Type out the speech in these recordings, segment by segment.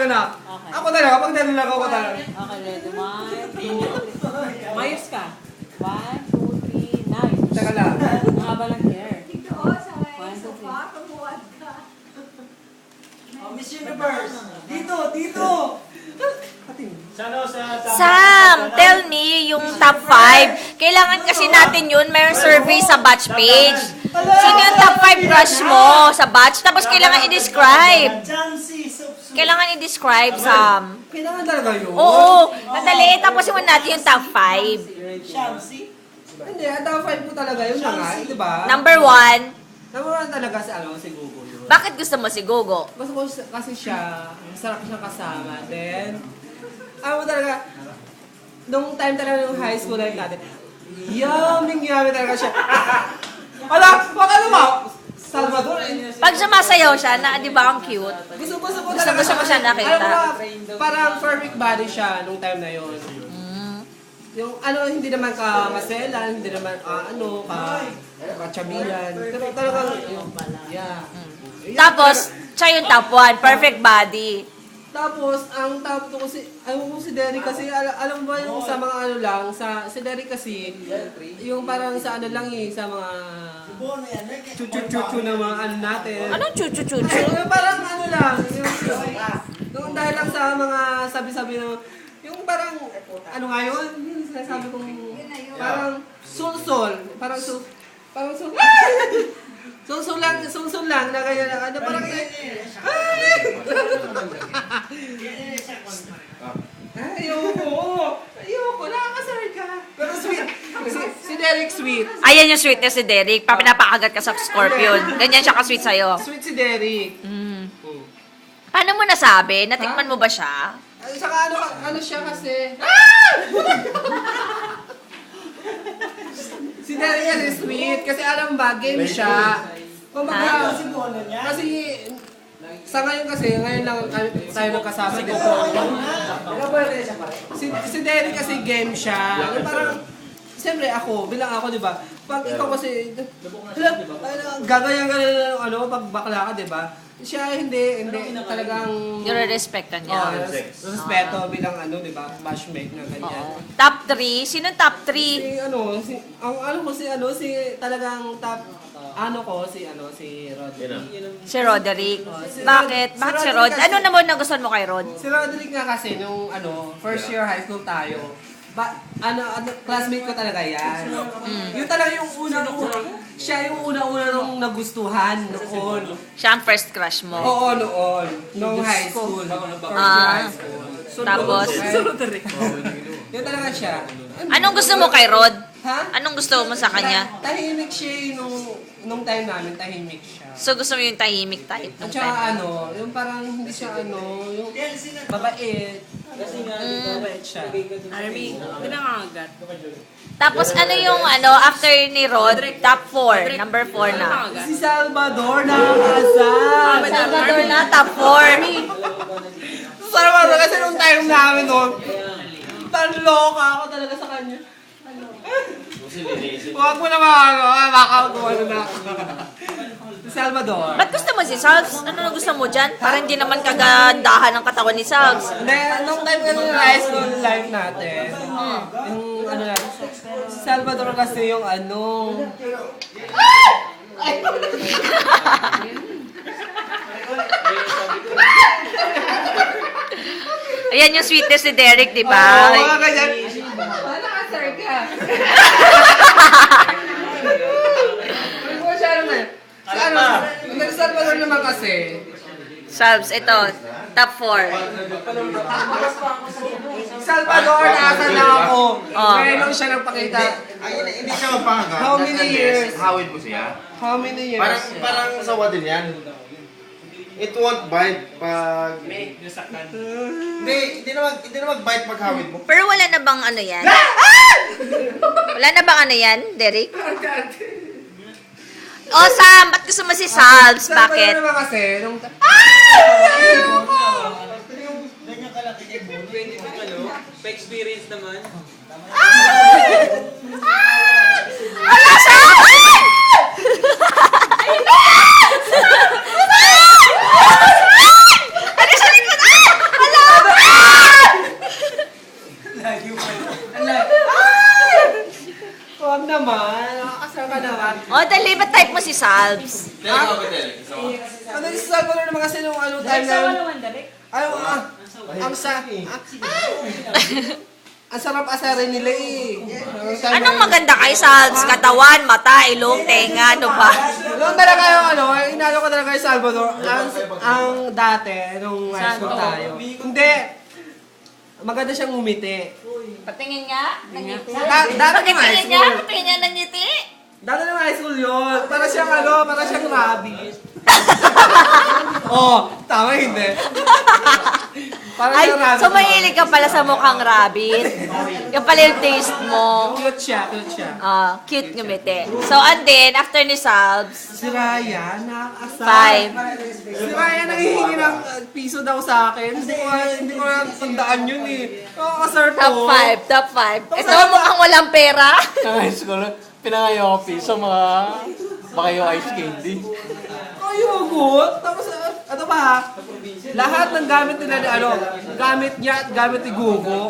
na. Okay. Ako talaga, pag nalulak ako talaga. Okay, ready? 1, 2, Mayos ka. 1, 2, 3, nice. Teka lang. Ang haba lang hair. Dito, sa may 1, 2, 3. sofa, tumuwad ka. Miss Universe! Dito! Sam, tell me yung top 5. Kailangan kasi natin yun. Mayroong survey sa batch page. Sino yung top 5 crush mo sa batch? Tapos kailangan i-describe. Kailangan i-describe, Sam. Kailangan talaga yun. Oo, nadali. Tapos mo natin yung top 5. Shamsi? Hindi, ang top 5 ko talaga yun na nga, di ba? Number 1. Number 1 talaga si Google yun. Bakit gusto mo si Gogo? Gusto ko kasi siya, masarap siya kasama. Then, mo talaga, nung time talaga ng high school life natin, yummy talaga siya. Wala, baka naman, Salvador. Pag sumasayaw siya, na, di ba ang cute? Gusto ko Gusto mo siya nakita. Alam mo, parang perfect body siya nung time na yun. Yung hindi naman maselan, hindi naman kachabilan. Pero talagang, yeah. Tapos, siya yung top 1. Perfect body. Tapos, ang top 2 kasi, si Derek kasi, alam mo ba yung sa mga si Derek kasi, yung parang sa lang sa mga chuchu na mga natin. Anong chuchu-chuchu? Yung parang yung dahil lang sa mga sabi-sabi na, yung parang, nga yun? Yung sinasabi kong, parang sul-sul. Parang sul. Sul-sul lang na ganyan na parang Ayoko, nakakasar ka. Pero sweet. Si Derek sweet. Ayan yung sweetness si Derek. Pinapakagat ka sa Scorpion. Ganyan siya ka-sweet sa'yo. Sweet si Derek. Paano mo nasabi? Natikman mo ba siya? Saka siya kasi. Si Derek kasi sweet. Kasi alam ba, game siya. Kumbaga, kasi sa ngayon lang tayo nagkasama dito. Si Derek kasi game siya. Yung parang, siyempre bilang ako, di ba? Pag ikaw kasi, gagayan pag bakla ka, di ba? Siya hindi talagang... Nire-respectan niya. Respeto bilang di ba? Batchmate na ganyan. Top 3? Sino top 3? Si talagang top, si Roderick. Si Roderick. Bakit? Bakit si Rod? Ano naman nagustuhan mo kay Rod? Si Roderick nga kasi, nung first year high school tayo, classmate ko talaga yan. Yun talaga yung siya yung una-una nung nagustuhan noon. Siya ang first crush mo. Oo, noon. Nung high school. First year high school. Tapos? Yun talaga siya. Anong gusto mo kay Rod? Ha? Anong gusto mo sa kanya? Tahimik siya nung time namin, tahimik siya. So gusto mo yung tahimik type At nung saka time? yung parang hindi siya yung mabait. Mabait siya. Army, pinangangagat. Tapos ano yung after ni Rod? Top 4. Number 4 na. Si Salvador nakakasal. Salvador na, top 4. Salvador kasi nung time namin noon, loka ako talaga sa kanya. Huwag mo naman baka na. Si Salvador. Ba't gusto mo si Salves? Ano na gusto mo dyan? Parang hindi naman kagandahan ng katawan ni Salves. Hindi, nung time kasi ng high school life natin, yung si Salvador kasi yung Ayan yung sweetness ni Derek, di ba? Oo, ganyan. Nakasar ka. Ano mo siya si Salvador naman kasi. Salves, ito. Top 4. Salvador, nasa na ako. Oh. Ngayon lang siya nagpakita. Hindi siya magpangagat. How many years? Hawid mo siya. How many years? Parang sawa din yan. It won't bite pag... Hindi na mag-bite pag hawid mo. Pero wala na bang ano yan? Wala na bang ano yan, Derek? Oh, Sam, ba't gusto mo si Salves? Bakit? Salvador naman kasi, nung... Ganyan kalaki kay Bono. Pa-experience naman. Wala siya! Ano sa likod? Salves? Ano yung struggle na naman kasi nung ano time na yun? Ang sarap asarin nila eh. Anong maganda kay Salves? Katawan, mata, ilong, tenga, ano ba? Noon talaga yung ano, inalo ko talaga yung Salvador. Ang dati, nung high school tayo. Hindi. Maganda siyang umiti. Patingin nga, nangiti. Dati nung high Patingin nga, school. patingin nga, nangiti. Dati nung high school yun. Para siyang ano, para siyang rabbit. Oh, tama hindi. Para Ay, siyang rabbit. so mahilig ka pala sa mukhang rabbit. Yung pala yung taste mo. Cute siya, cute siya. Cute ngumiti. So, and then, after ni Salves, Si Raya, nakakasal. 5. Si Raya nanghihingi ng piso daw sa akin. Hindi ko na tandaan yun eh. Nakakasar ko. Top 5. Ito mukhang walang pera. Sa high school, pinangayo ko piso mga baka yung ice candy. Ayugot. Tapos, ano ba ha? Lahat ng gamit nila ni ano, gamit niya at gamit ni Gugo,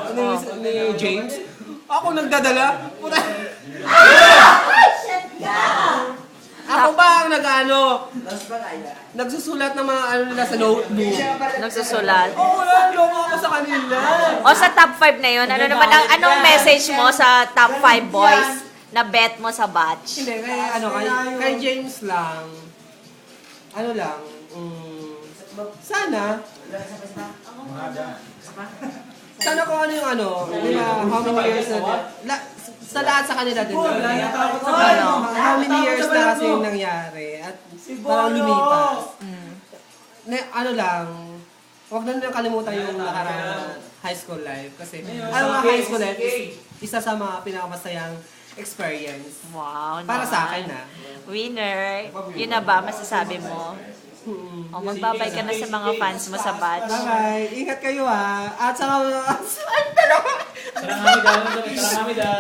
ni James. Ako nagdadala. Puta. Ako ba ang nag-ano? Nagsusulat ng mga ano nila sa notebook. Nagsusulat. Oo, naloko ako sa kanila. O sa top 5 na yun, ano naman ang anong message mo sa top 5 boys na bet mo sa batch? Hindi, kay James lang. Ano lang, sana kung ano yung ano, di ba, how many years na sa lahat sa kanila din. How many years na kasi yung nangyari at parang lumipas. Ano lang, huwag na nilang kalimutan yung nakaraan na high school life. Kasi ang mga high school life is isa sa mga pinakamasayang experience. Wow, Para sa naman. akin na. Winner. Yun na ba masasabi mo? O magbabay ka na sa mga fans mo sa batch. Bye-bye. Ingat kayo ha. At saka,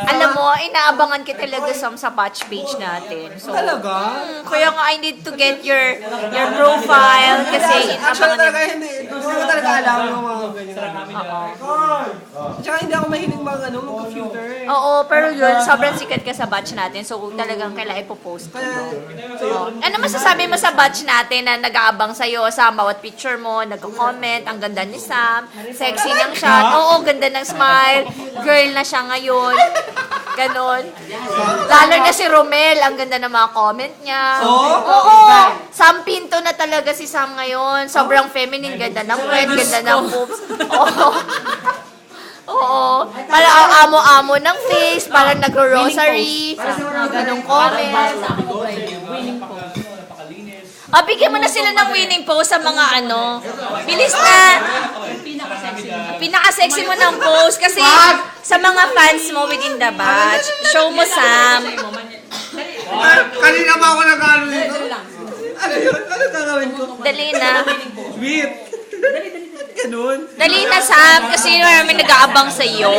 Alam mo, inaabangan kita talaga sa batch page natin. So, talaga? kaya nga I need to get your profile kasi Actually inaabangan talaga hindi ko talaga alam yung mga ganyan. Tsaka hindi ako mahilig mag-computer eh. Oo, pero yun, sobrang sikat ka sa batch natin. So, talagang kailangan ipopost ko. Kaya, Ano masasabi mo sa batch natin na nag-aabang sa'yo sa bawat picture mo, nagko-comment, ang ganda ni Sam, sexy ng shot, oo, ganda ng smile, girl na siya ngayon, ganon. Lalo na si Romel, ang ganda ng mga comment niya. Oo, Sam Pinto na talaga si Sam ngayon, sobrang feminine, ganda ng puwet, ganda ng boobs. Oo. Oo. Parang ang amo-amo ng face, parang nagro-rosary, ganong comment. Bigyan mo na sila ng winning pose sa mga ano. Bilis na. Pinaka-sexy mo ng pose kasi sa mga fans mo within the batch. Show mo, Sam. kanina pa ako nag-ano dito. Ano yun? Ano gagawin ko? Dali na. Sweet. Ganun. Dali na, Sam. Kasi may nag-aabang sa iyo.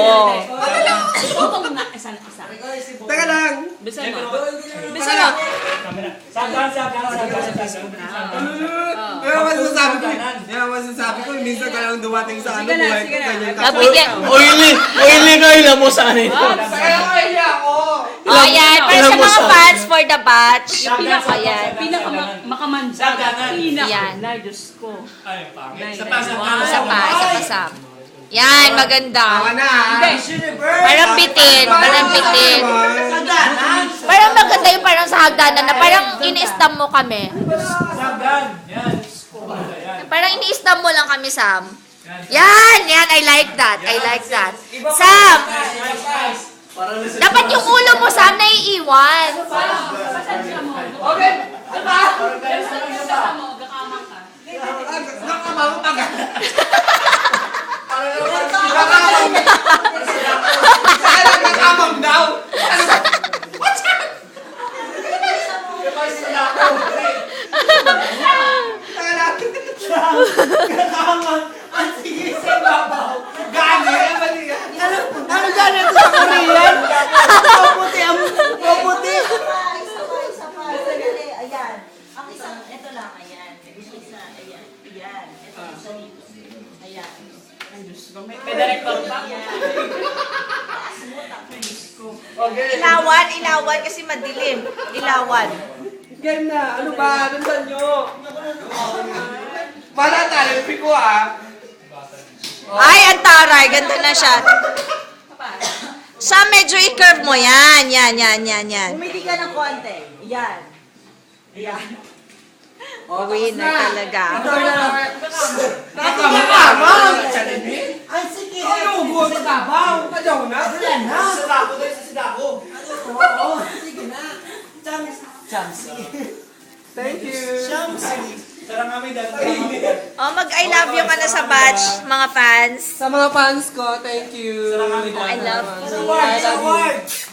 Teka lang. Bisan mo. Yan ang masasabi ko. Minsan ka lang dumating sa ano, buhay ko. Ganyan ka. Oily ka ilan mo sa anin. Kaya kaya ako. Ayan, para sa mga fans for the batch. Ayan. Pinakamakamansa. Yan. Ay, Diyos ko. Isa pa, Sam. Yan, maganda. Tama na. Parang bitin. Parang maganda yung parang sa hagdanan na parang ini-stamp mo kami. Parang ini-stamp mo lang kami, Sam. Yan, I like that. Sam! Dapat yung ulo mo, Sam, naiiwan. Okay. Diba? Nakamang agad. Nakamang daw. What's up? Nakamang. Ang sige sa babaw. Gani. Ano gani ito sa Korean? Maputi. Isa pa. Sandali. Ayan. Ang isang, ito lang. Ayan. Yung isa, ayan. Ayan. Ito isa dito. Ayan. May director pa. Ilawan kasi madilim. Ilawan. Game na. Ano ba? Bilisan nyo. Wala tayo. Pick ko ah. Ay, ang taray. Ganda na siya. Sa medyo i-curve mo yan. Yan. Umiti ka ng konti. Yan. Yan. Winner talaga. Nakakabang! Ay, sige. Ano? Buwan sa kabaw. Kadyaw na. Wala na. Thank you. Oh, mag-I love you ka na sa batch, mga fans. Sa mga fans ko, thank you. I love you. I love you.